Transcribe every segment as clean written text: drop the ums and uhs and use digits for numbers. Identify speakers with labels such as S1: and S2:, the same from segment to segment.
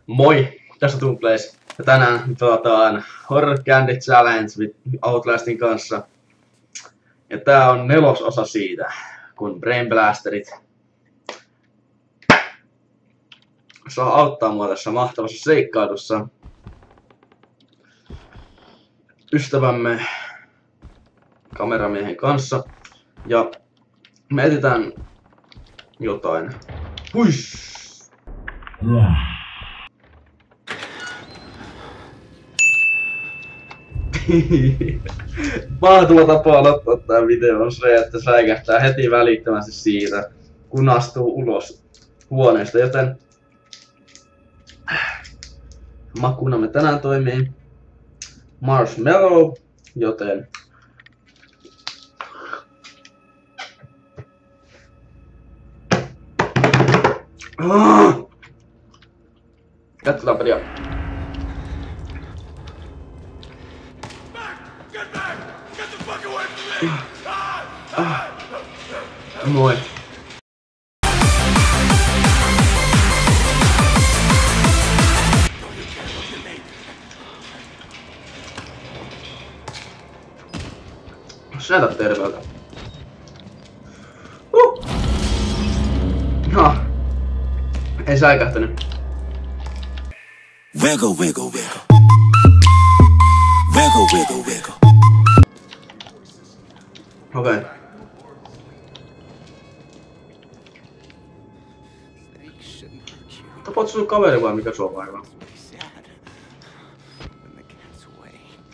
S1: Moi! Tässä Tumpleis. Ja tänään pelataan Horror Candy Challenge Outlastin kanssa. Ja tää on 4. osa siitä, kun Brain Blasterit saa auttaa mua tässä mahtavassa seikkailussa. Ystävämme kameramiehen kanssa. Ja me etsitään jotain. Huish! Mahtava tapa aloittaa tää video on se, että säikähtää heti välittömästi siitä, kun astuu ulos huoneesta, joten makuunamme tänään toimii marshmallow, joten jatketaan peliä. Moi. Näytä terveeltä. Ei säikähtänyt.
S2: Wiggle, wiggle, wiggle. Wiggle, wiggle, wiggle.
S1: Okei. Tapaat sun kaveri vai mikä sua vaivaa?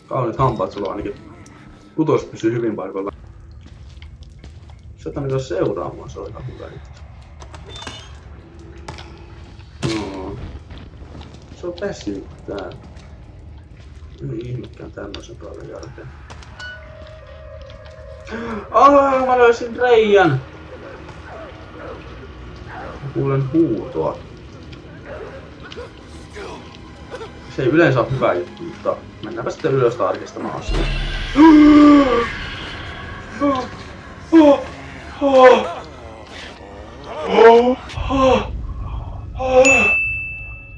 S1: Kauniit hampaat sulla ainakin. Kutos pysyy hyvin paikoilla. Sieltä niitä seuraa mua, se on ihan hyvä juttu. No. Se on pessyt tää. Ei ihmekään tämmösen paljon jälkeen. Mä löysin reijän! Kuulen huutoa. Se ei yleensä ole hyvä juttu, mutta mennäänpä sitten ylös tarkistamaan asiaa.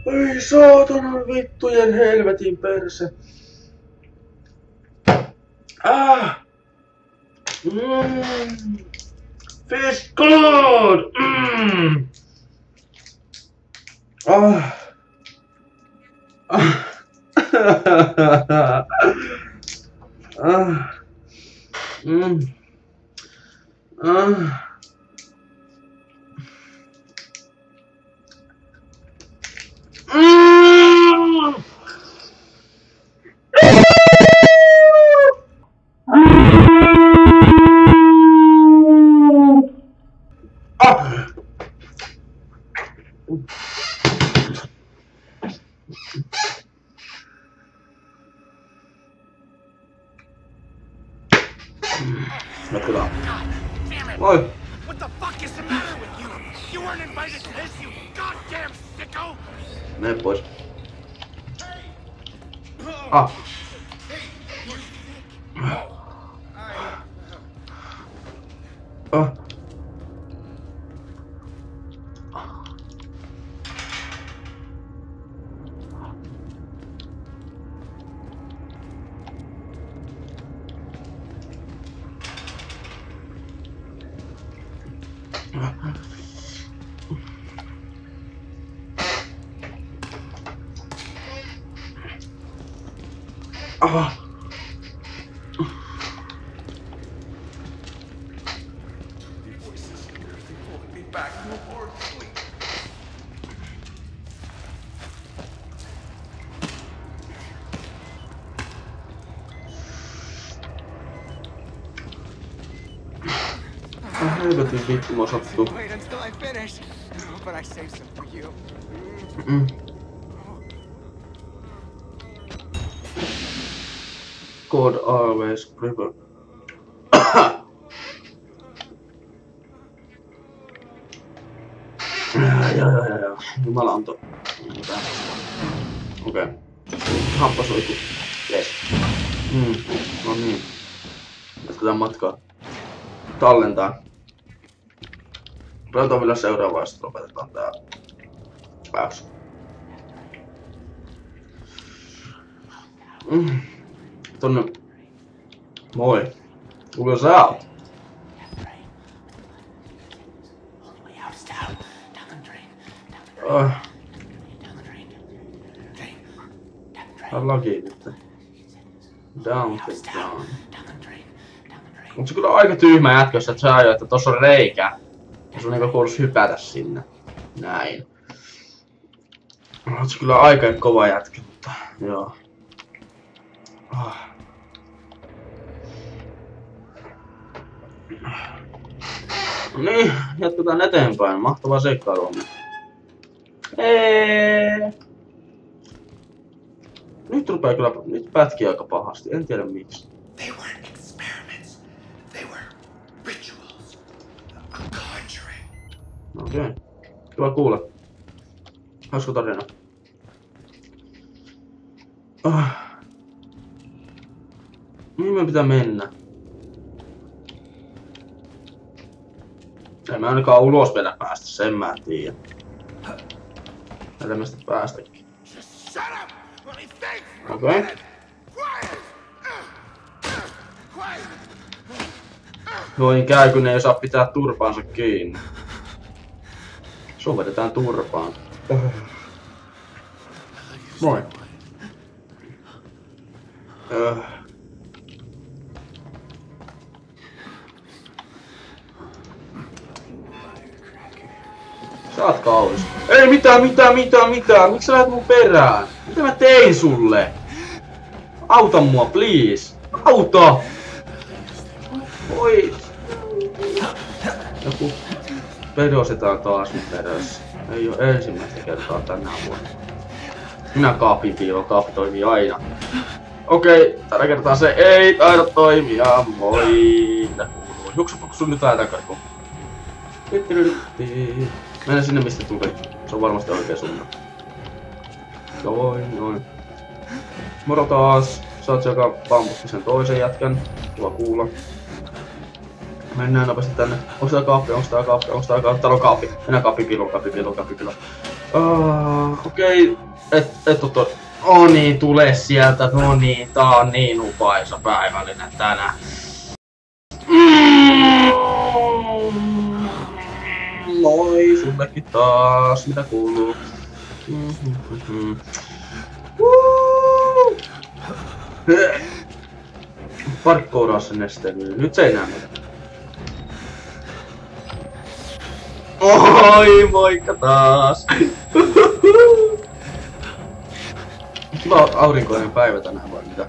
S1: Ei saatanan vittujen helvetin perse. Fish good! Oi.
S3: What the fuck is the matter with you? You weren't invited to this, you goddamn sicko!
S1: Mene pois. Helvetin vittu mua sattuu. God always prefer. Joo. Jumala antoi. Okei. Hamppasoitu. Yes. No niin. Jatketaan matkaa. Tallentaa. Pelataan vielä seuraavaa, sitten lopetetaan tää päässä. Tonne. Moi. Kuka sä oot? Laki nyt. Down the down. Mut se kyllä aika tyhmä jätkössä, että sä ajoit, että tossa on reikä. Ja sun niinku kuulus hypätä sinne. Näin. Oot se kyllä aika kova jätkä, mutta joo. No niin, jatketaan eteenpäin. Mahtavaa seikkailua. Nyt rupee kyllä, nyt pätkii aika pahasti, en tiedä miksi.
S3: They weren't experiments. They were rituals. A conjuring.
S1: Okei. Kiva kuulla. Hauska tarina. Mihin meidän pitää mennä? Ei me ainakaan ulos vielä päästä, sen mä tiedän. Näitä me sitten päästäkin.
S3: Just shut up! Let me think!
S1: Okei.
S3: Quiet! Quiet!
S1: Noin käy, kun ne ei saa pitää turpaansa kiinni. Sun vedetään turpaan. Moi. Sä oot kaunis. Ei mitään. Miksi sä lähet mun perään? Mitä mä tein sulle? Auta mua, please. Auta! Oi. Joku pedositaan taas mun perässä. Ei oo ensimmäistä kertaa tänä vuonna. Minä kaapin piiloon, kaapi toimii aina. Okei, tällä kertaa se ei taida toimia. Moi. Juksupukku sun nyt lähetään karkuun. Mennä sinne mistä tuli. Se on varmasti oikea suunta. Noin. Moro taas. Sä oot se, joka pamputti sen toisen jätkän. Kiva kuulla. Mennään nopeasti tänne. Onks tää kaappi? Täällä on kaappi. Mennään kaappipiiloon. Okei. Et oo toi. Oh niin, tule sieltä. No niin, tää on niin upaisa päivällinen tänään. Moi, sullekin taas. Mitä kuuluu? Parkkouraa sen nesteilyyn. Nyt se ei näe mitään. Oi, moikka taas! Kiva aurinkoinen päivä tänään vai mitä?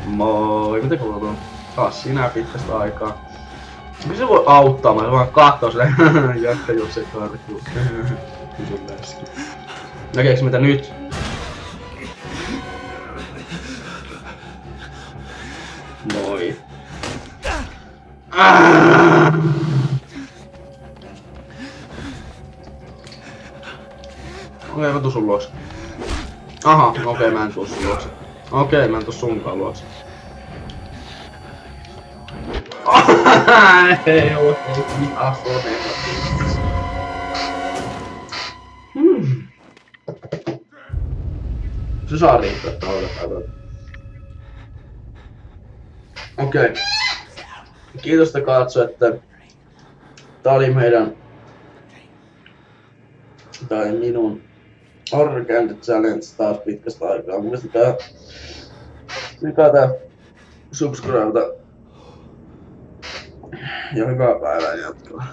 S1: Moi, mitä kuuluu? Taas sinä pitkästä aikaa. Miksi se voi auttaa? Mä vaan kattoo silleen jätkä jos ei karkuun. Vitun läski. Näkeekö mitä nyt? Moi. Okei, mä tuun sun luokse. Aha, okei, mä en tuu sun luokse. Okei, mä en tuu sunkaan luokse. Ei oo, ei mitään soneta. Se saa riittää, että odotetaan. Okei. Kiitos, että katsoitte. Tää oli minun Horror Candy Challenge taas pitkästä aikaa. Muistakaa tykätä, subscribeta ja hyvää päivää jatkoa.